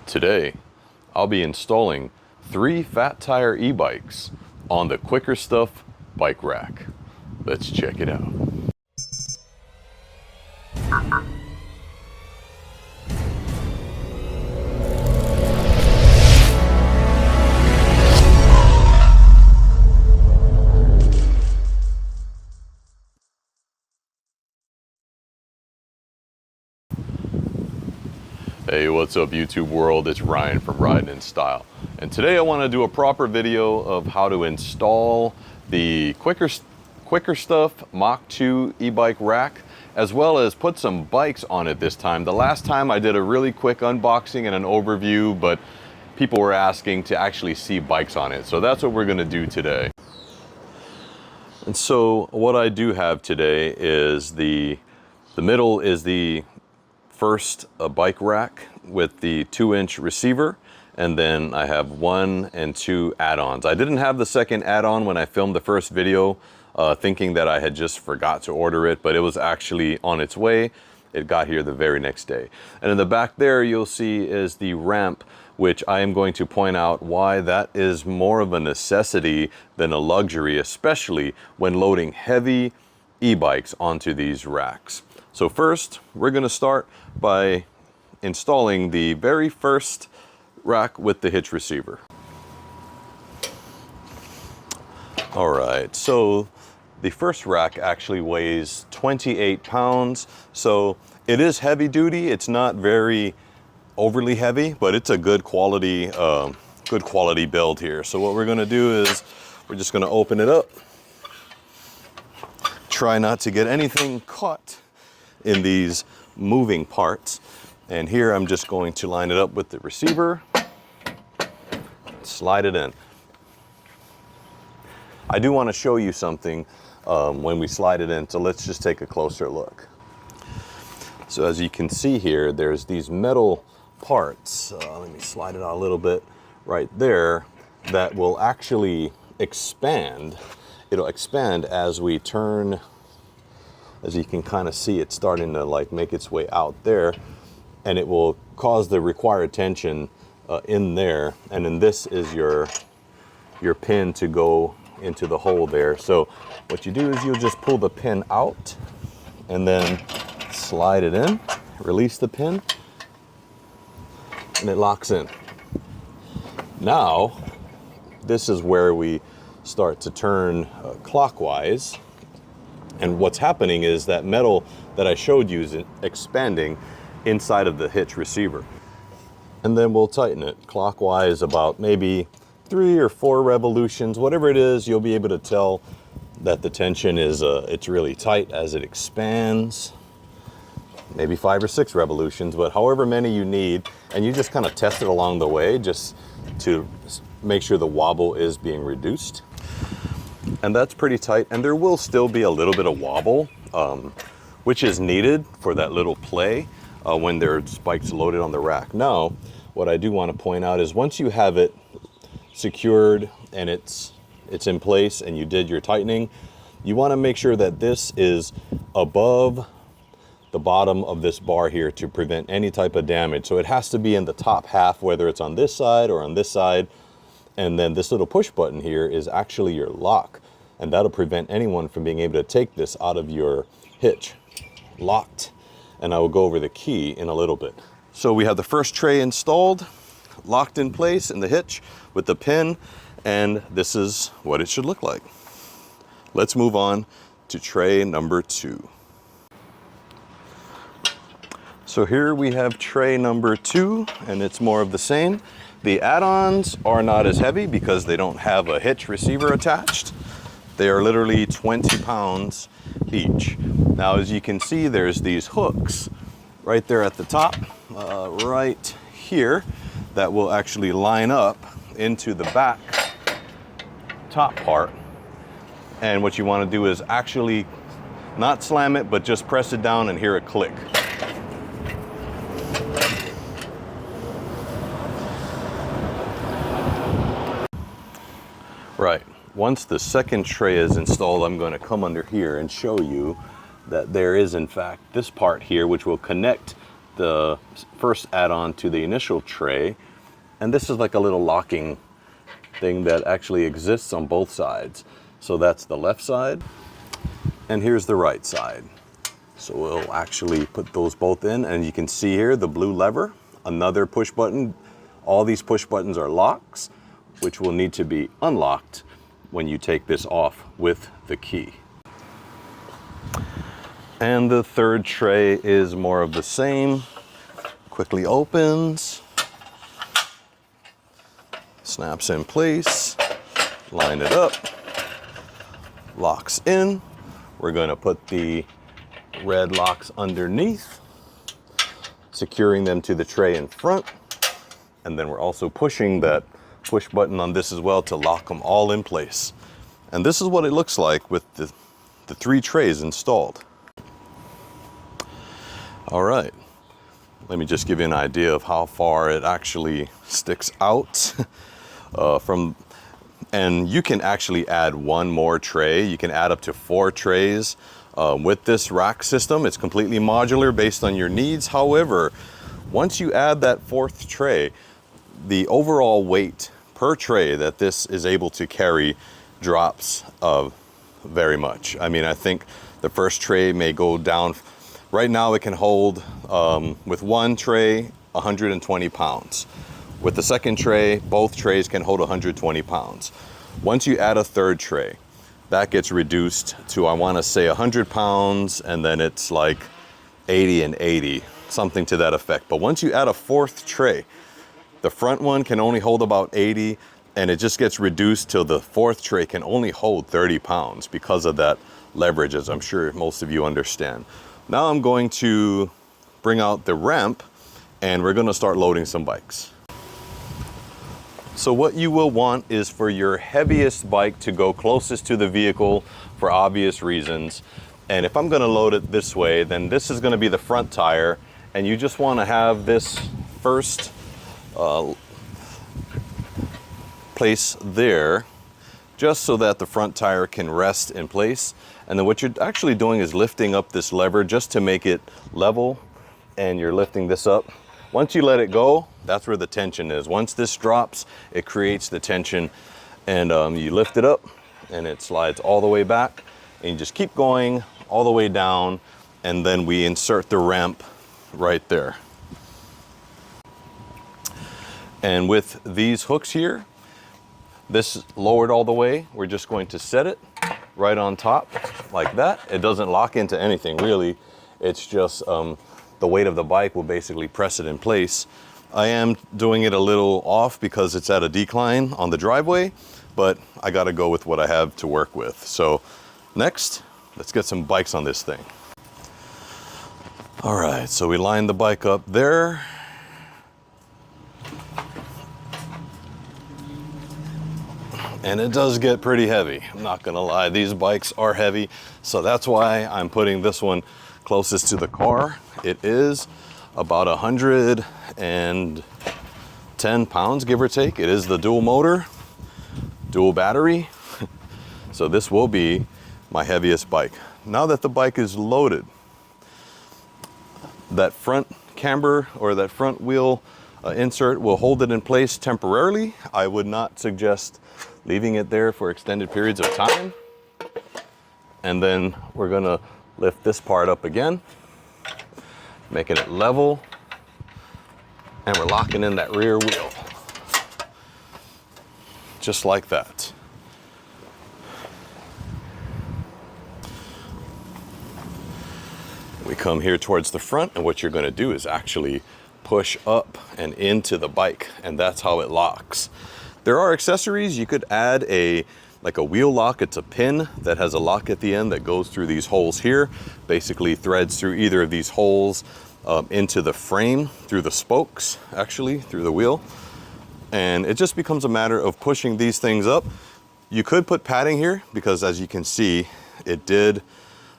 Today, I'll be installing 3 fat tire e-bikes on the QuikRStuff bike rack. Let's check it out. Hey, what's up YouTube world? It's Ryan from Riding in Style. And today I want to do a proper video of how to install the QuikRStuff Mach 2 e-bike rack, as well as put some bikes on it this time. The last time I did a really quick unboxing and an overview, but people were asking to actually see bikes on it. So that's what we're going to do today. And so what I do have today is the middle is the first a bike rack with the 2-inch receiver, and then I have 1 and 2 add-ons. I didn't have the second add-on when I filmed the first video, thinking that I had just forgot to order it, but it was actually on its way. It got here the very next day. And in the back there you'll see is the ramp, which I am going to point out why that is more of a necessity than a luxury, especially when loading heavy e-bikes onto these racks. So first, we're going to start by installing the very first rack with the hitch receiver. All right, so the first rack actually weighs 28 pounds. So it is heavy duty. It's not very overly heavy, but it's a good quality build here. So what we're going to do is we're just going to open it up. Try not to get anything caught in these moving parts. And here I'm just going to line it up with the receiver, slide it in. I do want to show you something when we slide it in, so let's just take a closer look. So as you can see here, there's these metal parts, let me slide it out a little bit right there, that will actually expand. It'll expand as we turn. As you can kind of see, it's starting to like make its way out there, and it will cause the required tension in there. And then this is your pin to go into the hole there. So what you do is you'll just pull the pin out and then slide it in, release the pin, and it locks in. Now, this is where we start to turn clockwise. And what's happening is that metal that I showed you is expanding inside of the hitch receiver. And then we'll tighten it clockwise about maybe 3 or 4 revolutions, whatever it is. You'll be able to tell that the tension is, it's really tight as it expands. Maybe 5 or 6 revolutions, but however many you need. And you just kind of test it along the way just to make sure the wobble is being reduced. And that's pretty tight, and there will still be a little bit of wobble, which is needed for that little play when there's bikes loaded on the rack. Now, what I do want to point out is once you have it secured and it's in place and you did your tightening, you want to make sure that this is above the bottom of this bar here to prevent any type of damage. So it has to be in the top half, whether it's on this side or on this side. And then this little push button here is actually your lock, and that'll prevent anyone from being able to take this out of your hitch. Locked. And I will go over the key in a little bit. So we have the first tray installed, locked in place in the hitch with the pin, and this is what it should look like. Let's move on to tray number 2. So here we have tray number 2, and it's more of the same. The add-ons are not as heavy because they don't have a hitch receiver attached. They are literally 20 pounds each. Now, as you can see, there's these hooks right there at the top, right here, that will actually line up into the back top part. And what you want to do is actually not slam it, but just press it down and hear it click. Right, once the second tray is installed, I'm going to come under here and show you that there is in fact this part here which will connect the first add-on to the initial tray. And this is like a little locking thing that actually exists on both sides. So that's the left side, and here's the right side. So we'll actually put those both in, and you can see here the blue lever, another push button. All these push buttons are locks, which will need to be unlocked when you take this off with the key. And the third tray is more of the same. Quickly opens, snaps in place, line it up, locks in. We're going to put the red locks underneath, securing them to the tray in front. And then we're also pushing that push button on this as well to lock them all in place. And this is what it looks like with the 3 trays installed. All right, let me just give you an idea of how far it actually sticks out and you can actually add 1 more tray. You can add up to 4 trays with this rack system. It's completely modular based on your needs. However, once you add that 4th tray, the overall weight per tray that this is able to carry drops very much. I mean, I think the first tray may go down. Right now it can hold, with 1 tray, 120 pounds. With the second tray, both trays can hold 120 pounds. Once you add a 3rd tray, that gets reduced to, I want to say 100 pounds, and then it's like 80 and 80, something to that effect. But once you add a 4th tray, the front one can only hold about 80, and it just gets reduced till the 4th tray can only hold 30 pounds because of that leverage, as I'm sure most of you understand. Now I'm going to bring out the ramp, and we're going to start loading some bikes. So what you will want is for your heaviest bike to go closest to the vehicle for obvious reasons. And if I'm going to load it this way, then this is going to be the front tire, and you just want to have this first place there, just so that the front tire can rest in place. And then what you're actually doing is lifting up this lever just to make it level, and you're lifting this up. Once you let it go, that's where the tension is. Once this drops, it creates the tension, and you lift it up and it slides all the way back, and you just keep going all the way down, and then we insert the ramp right there. And with these hooks here, this lowered all the way, we're just going to set it right on top like that. It doesn't lock into anything really. It's just the weight of the bike will basically press it in place. I am doing it a little off because it's at a decline on the driveway, but I got to go with what I have to work with. So next, let's get some bikes on this thing. All right, so we lined the bike up there. And it does get pretty heavy. I'm not gonna lie, these bikes are heavy. So that's why I'm putting this one closest to the car. It is about 110 pounds, give or take. It is the dual motor, dual battery. So this will be my heaviest bike. Now that the bike is loaded, that front camber or that front wheel insert will hold it in place temporarily. I would not suggest leaving it there for extended periods of time. And then we're gonna lift this part up again, making it level, and we're locking in that rear wheel. Just like that. We come here towards the front, and what you're gonna do is actually push up and into the bike, and that's how it locks. There are accessories. You could add like a wheel lock. It's a pin that has a lock at the end that goes through these holes here, basically threads through either of these holes into the frame, through the spokes, actually, through the wheel. And it just becomes a matter of pushing these things up. You could put padding here because, as you can see, it did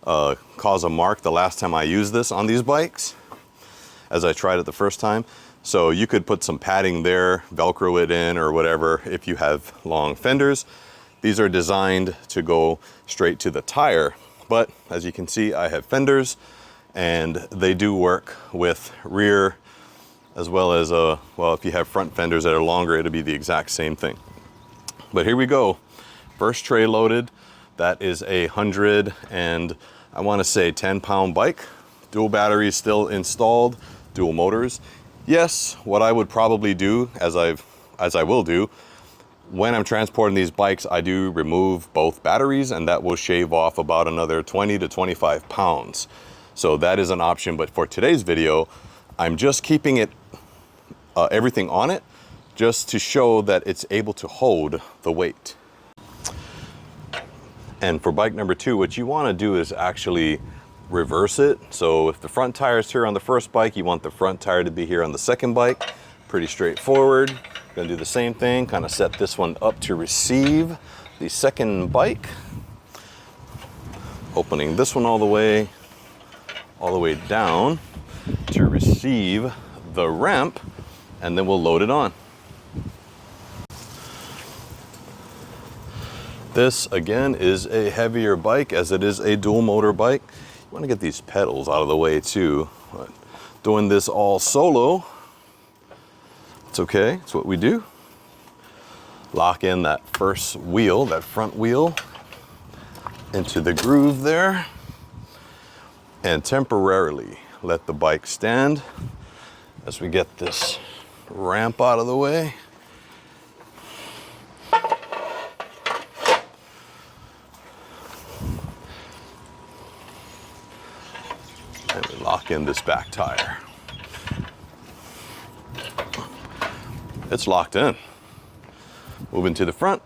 cause a mark the last time I used this on these bikes, as I tried it the first time. So you could put some padding there, Velcro it in or whatever if you have long fenders. These are designed to go straight to the tire, but as you can see, I have fenders, and they do work with rear as well as, well, if you have front fenders that are longer, it'll be the exact same thing. But here we go. First tray loaded. That is 100 and I want to say 10-pound bike. Dual batteries still installed, dual motors. Yes, what I would probably do, as I will do, when I'm transporting these bikes, I do remove both batteries, and that will shave off about another 20 to 25 pounds. So that is an option, but for today's video, I'm just keeping it, everything on it, just to show that it's able to hold the weight. And for bike number 2, what you want to do is actually reverse it. So if the front tire is here on the first bike, you want the front tire to be here on the second bike. Pretty straightforward. Gonna do the same thing, kind of set this one up to receive the second bike. Opening this one all the way down to receive the ramp, and then we'll load it on. This again is a heavier bike as it is a dual motor bike. You want to get these pedals out of the way too. But doing this all solo, it's okay, it's what we do. Lock in that first wheel, that front wheel, into the groove there, and temporarily let the bike stand as we get this ramp out of the way. And we lock in this back tire. It's locked in. Moving to the front,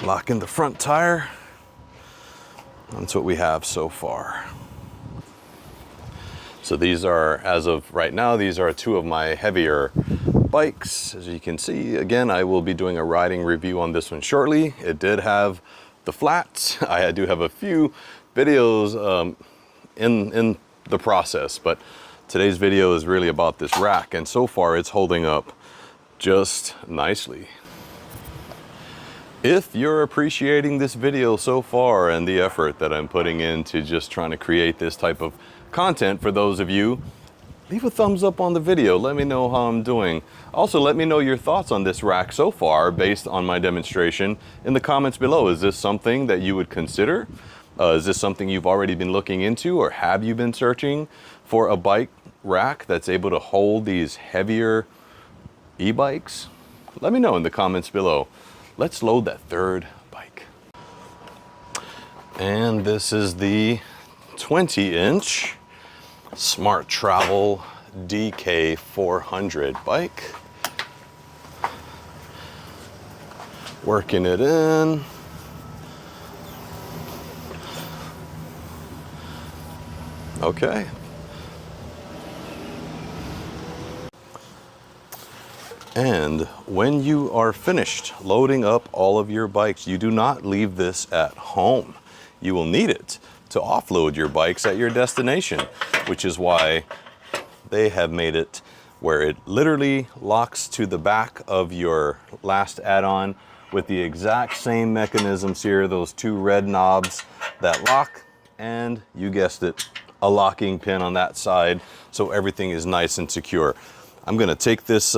lock in the front tire. That's what we have so far. So these are, as of right now, these are 2 of my heavier bikes. As you can see, again, I will be doing a riding review on this one shortly. It did have the flats. I do have a few videos in the process, but today's video is really about this rack, and so far it's holding up just nicely. If you're appreciating this video so far and the effort that I'm putting into just trying to create this type of content for those of you, leave a thumbs up on the video. Let me know how I'm doing. Also, let me know your thoughts on this rack so far based on my demonstration in the comments below. Is this something that you would consider? Is this something you've already been looking into, or have you been searching for a bike rack that's able to hold these heavier e-bikes? Let me know in the comments below. Let's load that third bike. And this is the 20-inch Smart Travel DK 400 bike. Working it in. Okay. And when you are finished loading up all of your bikes, you do not leave this at home. You will need it to offload your bikes at your destination, which is why they have made it where it literally locks to the back of your last add-on with the exact same mechanisms here, those 2 red knobs that lock, and you guessed it, a locking pin on that side, so everything is nice and secure. I'm gonna take this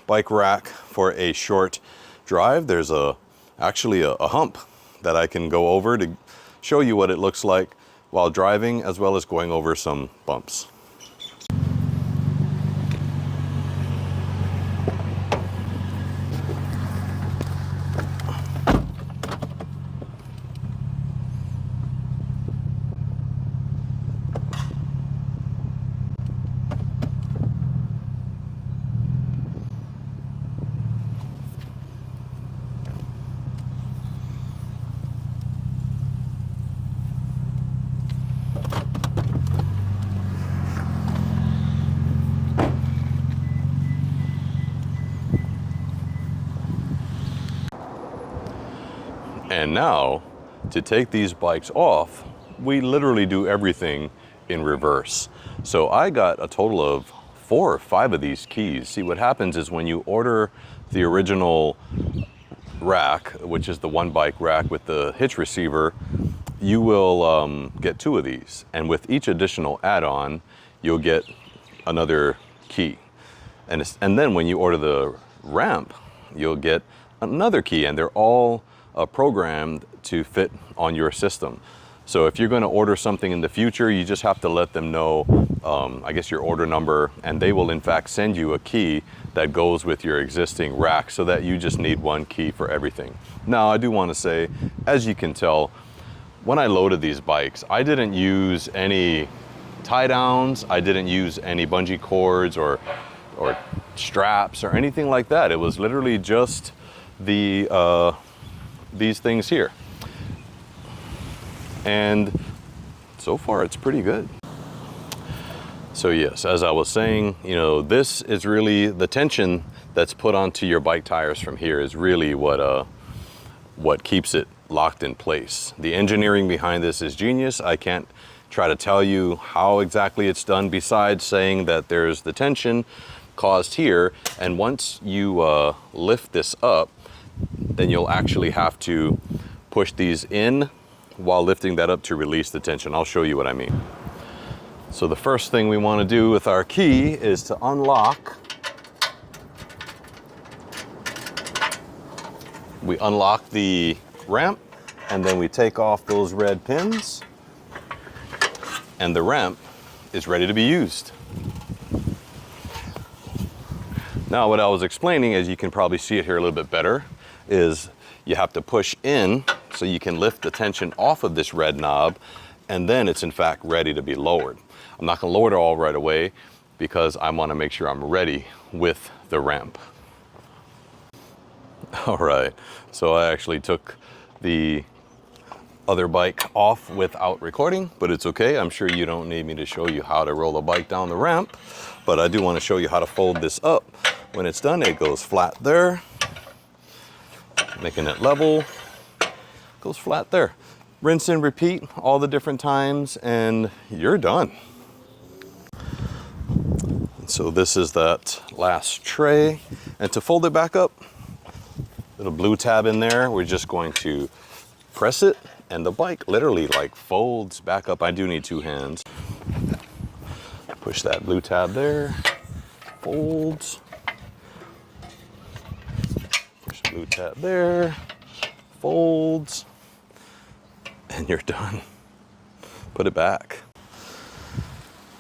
bike rack for a short drive. There's actually a hump that I can go over to show you what it looks like while driving, as well as going over some bumps. And now, to take these bikes off, we literally do everything in reverse. So I got a total of 4 or 5 of these keys. See, what happens is when you order the original rack, which is the one bike rack with the hitch receiver, you will get 2 of these. And with each additional add-on, you'll get another key. And then when you order the ramp, you'll get another key, and they're all programmed to fit on your system. So if you're going to order something in the future, you just have to let them know, I guess, your order number, and they will in fact send you a key that goes with your existing rack, so that you just need 1 key for everything. Now, I do want to say, as you can tell, when I loaded these bikes, I didn't use any tie downs, I didn't use any bungee cords or straps or anything like that. It was literally just these things here. And so far it's pretty good. So yes, as I was saying, you know, this is really the tension that's put onto your bike tires from here is really what keeps it locked in place. The engineering behind this is genius. I can't try to tell you how exactly it's done, besides saying that there's the tension caused here, and once you lift this up, then you'll actually have to push these in while lifting that up to release the tension. I'll show you what I mean. So the first thing we want to do with our key is to unlock. We unlock the ramp, and then we take off those red pins, and the ramp is ready to be used. Now, what I was explaining, as you can probably see it here a little bit better, is you have to push in so you can lift the tension off of this red knob, and then it's in fact ready to be lowered. I'm not going to lower it all right away because I want to make sure I'm ready with the ramp. All right, so I actually took the other bike off without recording, but it's okay. I'm sure you don't need me to show you how to roll a bike down the ramp, but I do want to show you how to fold this up. When it's done, it goes flat there, making it level, goes flat there. Rinse and repeat all the different times, and you're done. So this is that last tray, and to fold it back up, little blue tab in there, we're just going to press it, and the bike literally like folds back up. I do need 2 hands. Push that blue tab there, folds. Push the blue tab there, folds, and you're done. Put it back.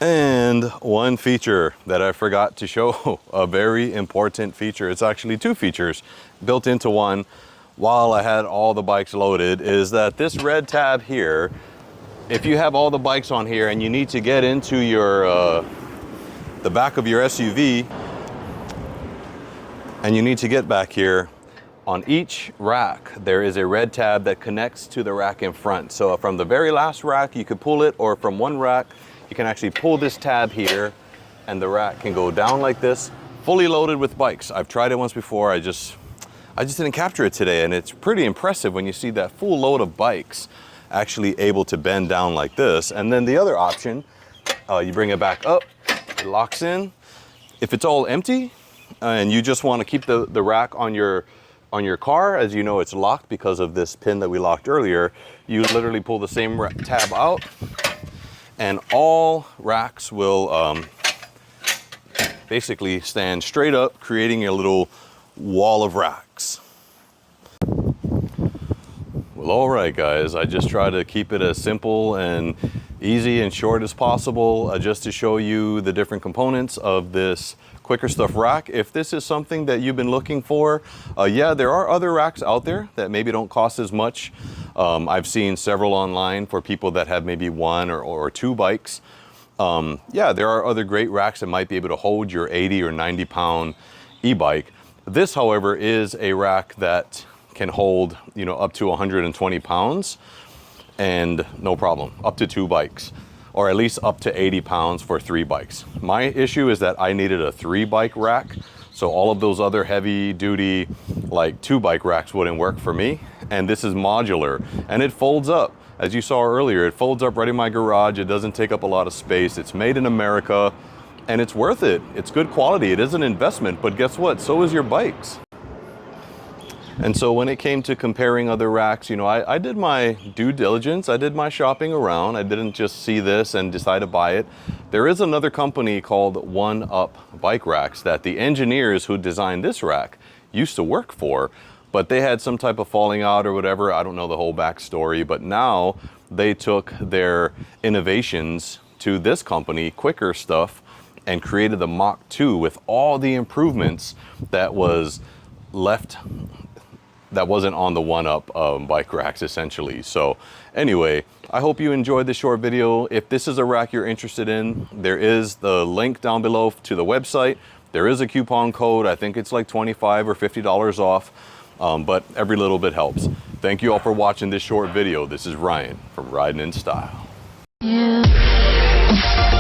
And one feature that I forgot to show, a very important feature. It's actually 2 features built into one while I had all the bikes loaded, is that this red tab here, if you have all the bikes on here and you need to get into your the back of your SUV, and you need to get back here, on each rack there is a red tab that connects to the rack in front. So from the very last rack you could pull it, or from one rack you can actually pull this tab here, and the rack can go down like this, fully loaded with bikes. I've tried it once before. I just didn't capture it today, and it's pretty impressive when you see that full load of bikes actually able to bend down like this. And then the other option, you bring it back up, it locks in. If it's all empty and you just want to keep the rack on your car, as you know it's locked because of this pin that we locked earlier, you literally pull the same tab out, and all racks will basically stand straight up, creating a little wall of racks. Well, all right, guys, I just try to keep it as simple and easy and short as possible, just to show you the different components of this QuikRStuff rack. If this is something that you've been looking for, yeah, there are other racks out there that maybe don't cost as much. I've seen several online for people that have maybe 1 or 2 bikes. Yeah, there are other great racks that might be able to hold your 80 or 90 pound e-bike. This, however, is a rack that can hold, you know, up to 120 pounds and no problem, up to 2 bikes, or at least up to 80 pounds for 3 bikes. My issue is that I needed a 3 bike rack, so all of those other heavy duty, like 2 bike racks wouldn't work for me. And this is modular, and it folds up. As you saw earlier, it folds up right in my garage. It doesn't take up a lot of space. It's made in America, and it's worth it. It's good quality. It is an investment, but guess what? So is your bikes. And so when it came to comparing other racks, you know, I did my due diligence. I did my shopping around. I didn't just see this and decide to buy it. There is another company called One Up Bike Racks that the engineers who designed this rack used to work for, but they had some type of falling out or whatever. I don't know the whole backstory, but now they took their innovations to this company, QuikRStuff, and created the Mach 2 with all the improvements that wasn't on the One Up bike racks, essentially. So anyway, I hope you enjoyed this short video. If this is a rack you're interested in, there is the link down below to the website. There is a coupon code. I think it's like $25 or $50 off, but every little bit helps. Thank you all for watching this short video. This is Ryan from Riding in Style. Yeah.